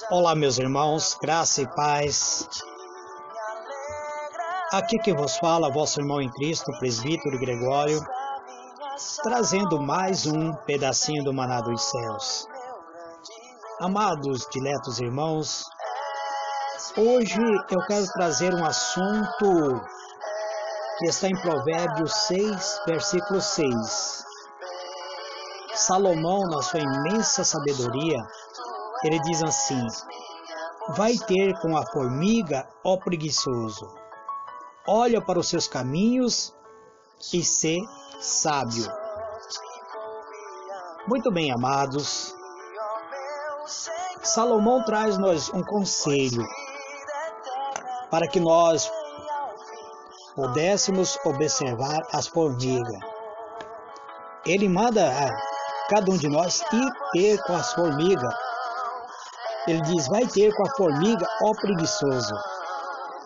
Olá, meus irmãos, graça e paz. Aqui quem vos fala, vosso irmão em Cristo, presbítero Gregório, trazendo mais um pedacinho do maná dos céus. Amados, diletos irmãos, hoje eu quero trazer um assunto que está em Provérbios 6, versículo 6. Salomão, na sua imensa sabedoria, ele diz assim: vai ter com a formiga, ó preguiçoso, olha para os seus caminhos e sê sábio. Muito bem, amados, Salomão traz-nos um conselho para que nós pudéssemos observar as formigas. Ele manda a cada um de nós ir ter com as formigas. Ele diz, vai ter com a formiga, ó preguiçoso.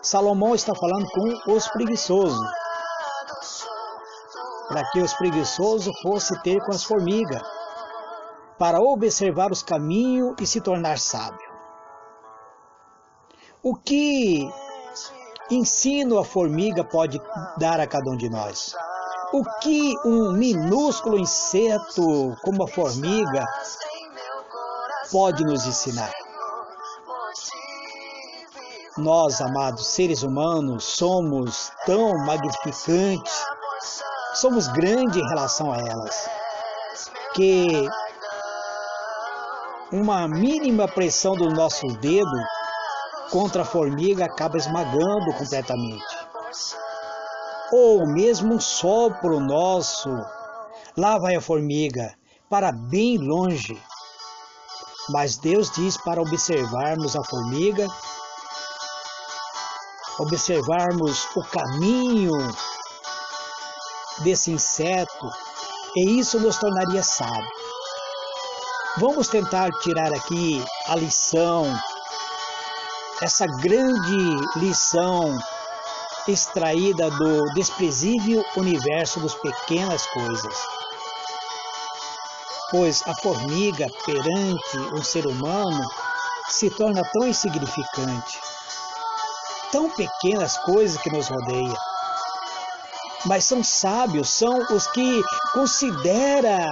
Salomão está falando com os preguiçosos, para que os preguiçosos fossem ter com as formigas, para observar os caminhos e se tornar sábio. O que ensino a formiga pode dar a cada um de nós? O que um minúsculo inseto como a formiga pode nos ensinar? Nós, amados seres humanos, somos tão magnificantes, somos grandes em relação a elas, que uma mínima pressão do nosso dedo contra a formiga acaba esmagando completamente. Ou mesmo um sopro nosso, lá vai a formiga, para bem longe. Mas Deus diz para observarmos a formiga, observarmos o caminho desse inseto, e isso nos tornaria sábio. Vamos tentar tirar aqui a lição, essa grande lição extraída do desprezível universo das pequenas coisas. Pois a formiga perante um ser humano se torna tão insignificante, tão pequenas coisas que nos rodeiam. Mas são sábios, são os que considera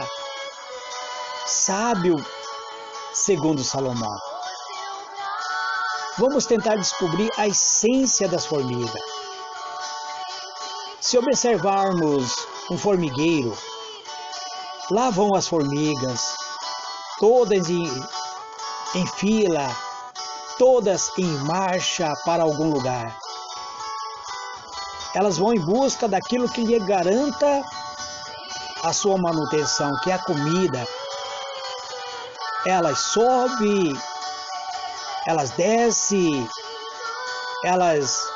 sábio segundo Salomão. Vamos tentar descobrir a essência das formigas. Se observarmos um formigueiro, lá vão as formigas, todas em fila, todas em marcha para algum lugar. Elas vão em busca daquilo que lhe garanta a sua manutenção, que é a comida. Elas sobem, elas descem, elas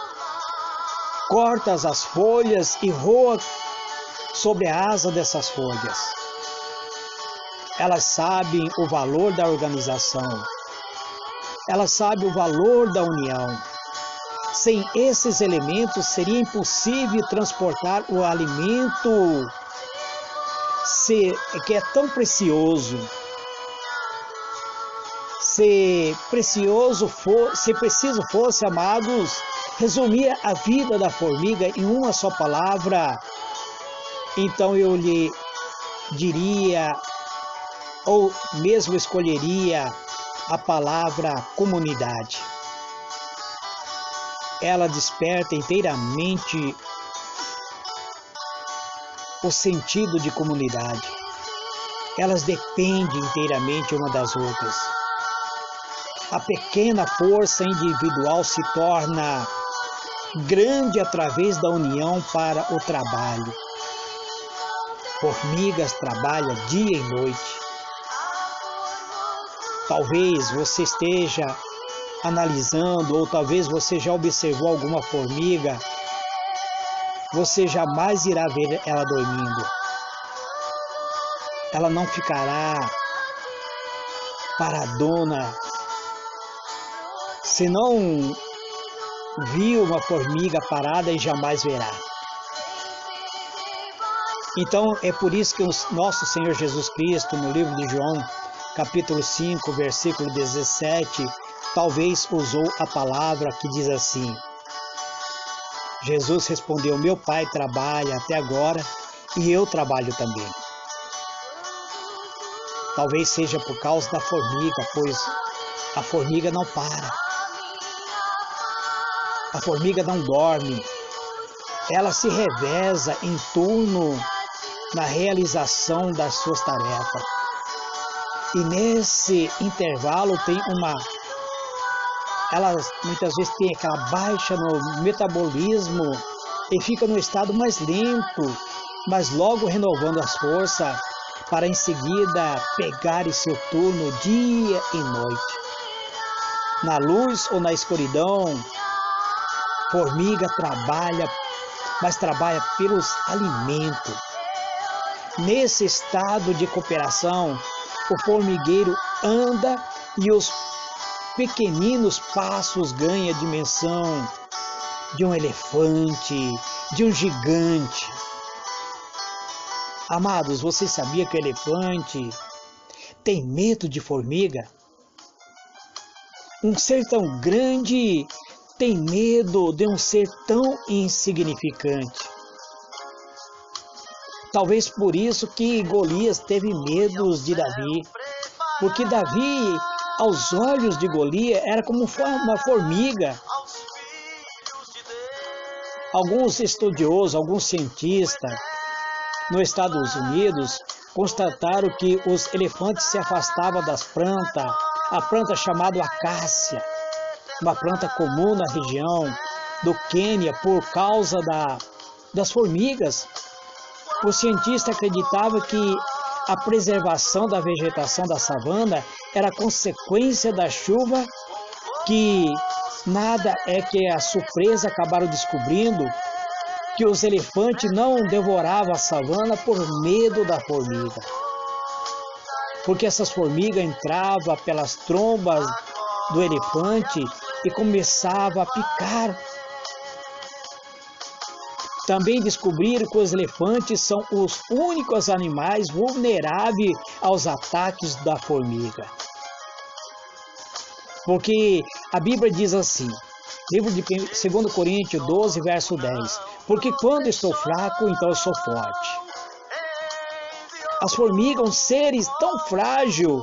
cortam as folhas e voam sobre a asa dessas folhas. Elas sabem o valor da organização. Elas sabem o valor da união. Sem esses elementos seria impossível transportar o alimento que é tão precioso. Se preciso fosse, amados, resumir a vida da formiga em uma só palavra, então eu lhe diria, ou mesmo escolheria a palavra comunidade. Ela desperta inteiramente o sentido de comunidade. Elas dependem inteiramente uma das outras. A pequena força individual se torna grande através da união para o trabalho. Formigas trabalham dia e noite. Talvez você esteja analisando, ou talvez você já observou alguma formiga, você jamais irá ver ela dormindo. Ela não ficará paradona. Se não viu uma formiga parada, e jamais verá. Então é por isso que o nosso Senhor Jesus Cristo, no livro de João, capítulo 5, versículo 17, talvez usou a palavra que diz assim: Jesus respondeu: meu pai trabalha até agora e eu trabalho também. Talvez seja por causa da formiga, pois a formiga não para. A formiga não dorme. Ela se reveza em turno na realização das suas tarefas. E nesse intervalo ela muitas vezes tem aquela baixa no metabolismo e fica no estado mais lento, mas logo renovando as forças para em seguida pegar seu turno dia e noite. Na luz ou na escuridão, formiga trabalha, mas trabalha pelos alimentos. Nesse estado de cooperação, o formigueiro anda e os pequeninos passos ganham a dimensão de um elefante, de um gigante. Amados, você sabia que o elefante tem medo de formiga? Um ser tão grande tem medo de um ser tão insignificante. Talvez por isso que Golias teve medo de Davi, porque Davi, aos olhos de Golias, era como uma formiga. Alguns estudiosos, alguns cientistas nos Estados Unidos constataram que os elefantes se afastavam das plantas, a planta chamada acácia, uma planta comum na região do Quênia por causa das formigas. O cientista acreditava que a preservação da vegetação da savana era consequência da chuva, que nada é que a surpresa acabaram descobrindo que os elefantes não devoravam a savana por medo da formiga. Porque essas formigas entravam pelas trombas do elefante e começavam a picar. Também descobriram que os elefantes são os únicos animais vulneráveis aos ataques da formiga. Porque a Bíblia diz assim, livro de 2 Coríntios 12, verso 10, porque quando estou fraco, então eu sou forte. As formigas, seres tão frágeis,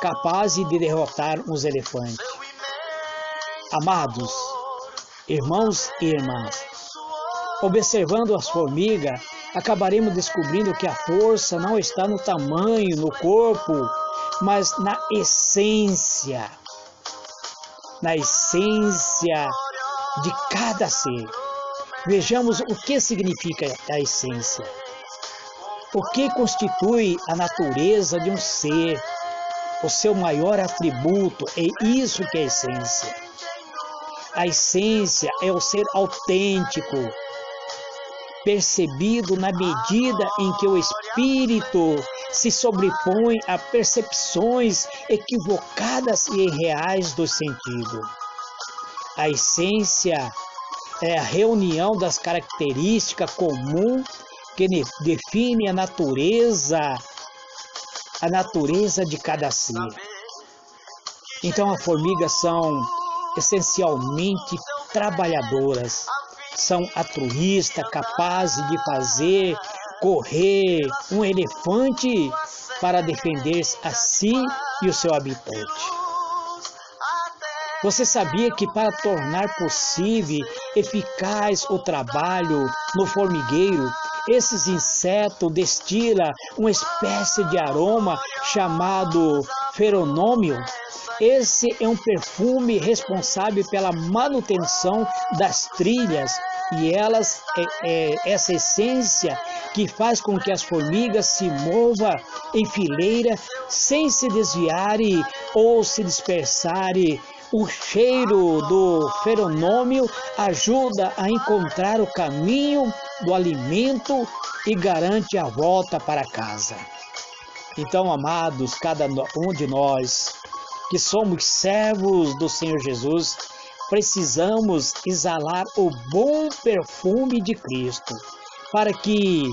capazes de derrotar os elefantes. Amados, irmãos e irmãs, observando as formigas, acabaremos descobrindo que a força não está no tamanho, no corpo, mas na essência de cada ser. Vejamos o que significa a essência. O que constitui a natureza de um ser, o seu maior atributo, é isso que é a essência. A essência é o ser autêntico, percebido na medida em que o espírito se sobrepõe a percepções equivocadas e irreais do sentido. A essência é a reunião das características comuns que define a natureza de cada ser. Então, as formigas são essencialmente trabalhadoras, são altruístas, capazes de fazer correr um elefante para defender a si e o seu habitante. Você sabia que para tornar possível eficaz o trabalho no formigueiro, esses insetos destilam uma espécie de aroma chamado feromônio? Esse é um perfume responsável pela manutenção das trilhas e essa essência que faz com que as formigas se movam em fileira sem se desviarem ou se dispersarem. O cheiro do feromônio ajuda a encontrar o caminho do alimento e garante a volta para casa. Então, amados, cada um de nós que somos servos do Senhor Jesus, precisamos exalar o bom perfume de Cristo, para que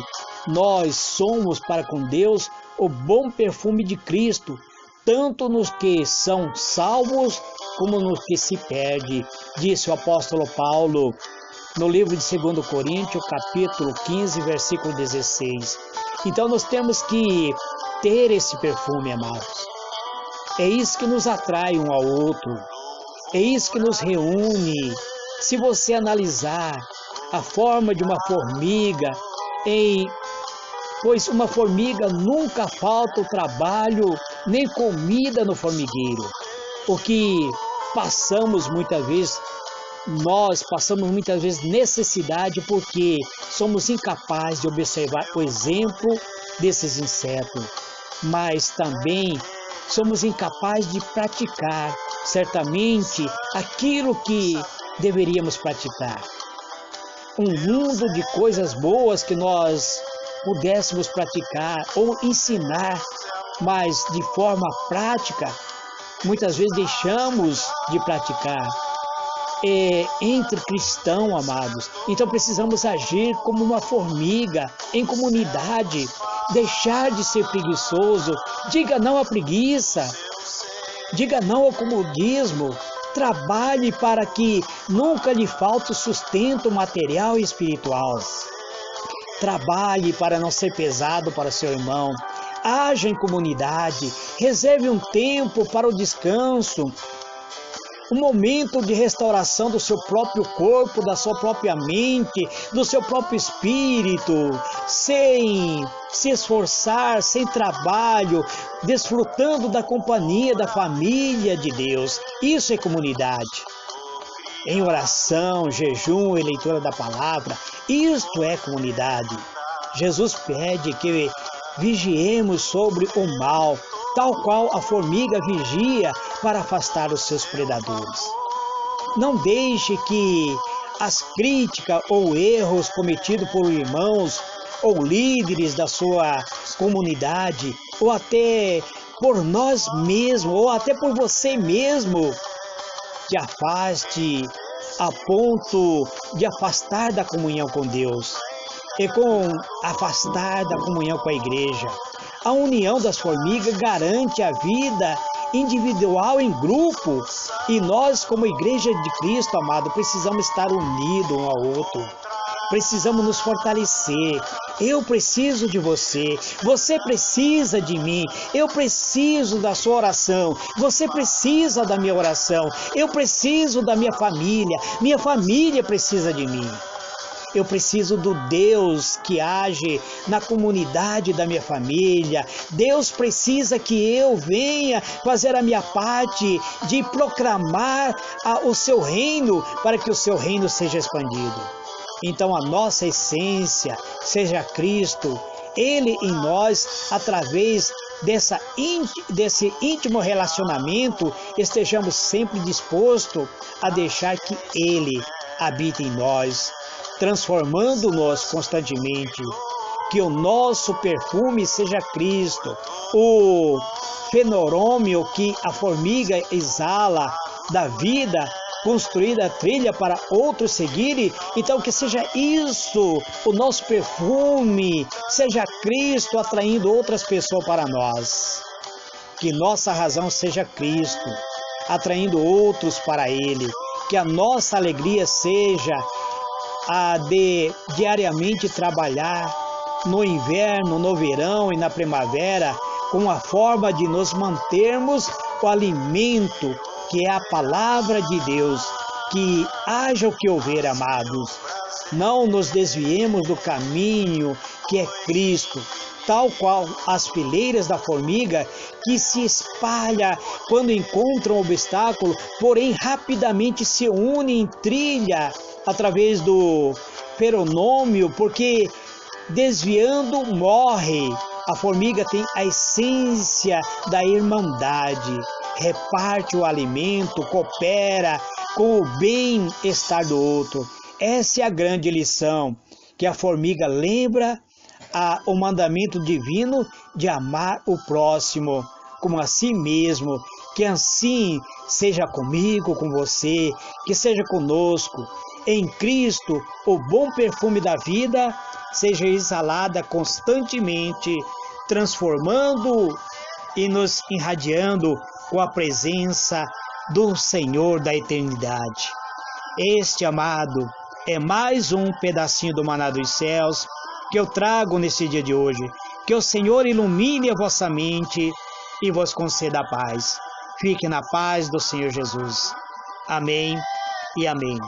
nós somos para com Deus o bom perfume de Cristo, tanto nos que são salvos como nos que se perdem, disse o apóstolo Paulo no livro de 2 Coríntios, capítulo 15, versículo 16. Então nós temos que ter esse perfume, amados. É isso que nos atrai um ao outro, é isso que nos reúne. Se você analisar a forma de uma formiga, pois uma formiga nunca falta o trabalho nem comida no formigueiro. O que nós passamos muitas vezes necessidade porque somos incapazes de observar o exemplo desses insetos, mas também somos incapazes de praticar certamente aquilo que deveríamos praticar. Um mundo de coisas boas que nós pudéssemos praticar ou ensinar, mas de forma prática, muitas vezes deixamos de praticar. Entre cristãos, amados, então precisamos agir como uma formiga, em comunidade, deixar de ser preguiçoso, diga não à preguiça, diga não ao comodismo, trabalhe para que nunca lhe falte o sustento material e espiritual. Trabalhe para não ser pesado para seu irmão, haja em comunidade, reserve um tempo para o descanso, um momento de restauração do seu próprio corpo, da sua própria mente, do seu próprio espírito, sem se esforçar, sem trabalho, desfrutando da companhia da família de Deus. Isso é comunidade. Em oração, jejum e leitura da palavra, isto é comunidade. Jesus pede que vigiemos sobre o mal, tal qual a formiga vigia para afastar os seus predadores. Não deixe que as críticas ou erros cometidos por irmãos ou líderes da sua comunidade, ou até por nós mesmos, ou até por você mesmo, te afaste a ponto de afastar da comunhão com Deus e com afastar da comunhão com a igreja. A união das formigas garante a vida individual em grupo, e nós, como Igreja de Cristo, amado, precisamos estar unidos um ao outro. Precisamos nos fortalecer. Eu preciso de você, você precisa de mim, eu preciso da sua oração, você precisa da minha oração, eu preciso da minha família precisa de mim. Eu preciso do Deus que age na comunidade da minha família. Deus precisa que eu venha fazer a minha parte de proclamar o seu reino, para que o seu reino seja expandido. Então a nossa essência seja Cristo, Ele em nós, através desse íntimo relacionamento, estejamos sempre dispostos a deixar que Ele habite em nós, transformando-nos constantemente, que o nosso perfume seja Cristo, o fenômeno que a formiga exala da vida, construída a trilha para outros seguirem. Então que seja isso, o nosso perfume, seja Cristo atraindo outras pessoas para nós, que nossa razão seja Cristo, atraindo outros para Ele, que a nossa alegria seja a de diariamente trabalhar no inverno, no verão e na primavera, com a forma de nos mantermos o alimento, que é a palavra de Deus, que haja o que houver, amados. Não nos desviemos do caminho que é Cristo, tal qual as fileiras da formiga que se espalha quando encontram um obstáculo, porém rapidamente se unem em trilha através do feromônio, porque desviando morre. A formiga tem a essência da irmandade, reparte o alimento, coopera com o bem-estar do outro. Essa é a grande lição que a formiga lembra o mandamento divino de amar o próximo como a si mesmo. Que assim seja comigo, com você, que seja conosco. Em Cristo, o bom perfume da vida seja exalada constantemente, transformando e nos irradiando com a presença do Senhor da eternidade. Este, amado, é mais um pedacinho do maná dos céus que eu trago nesse dia de hoje. Que o Senhor ilumine a vossa mente e vos conceda a paz. Fique na paz do Senhor Jesus. Amém e amém.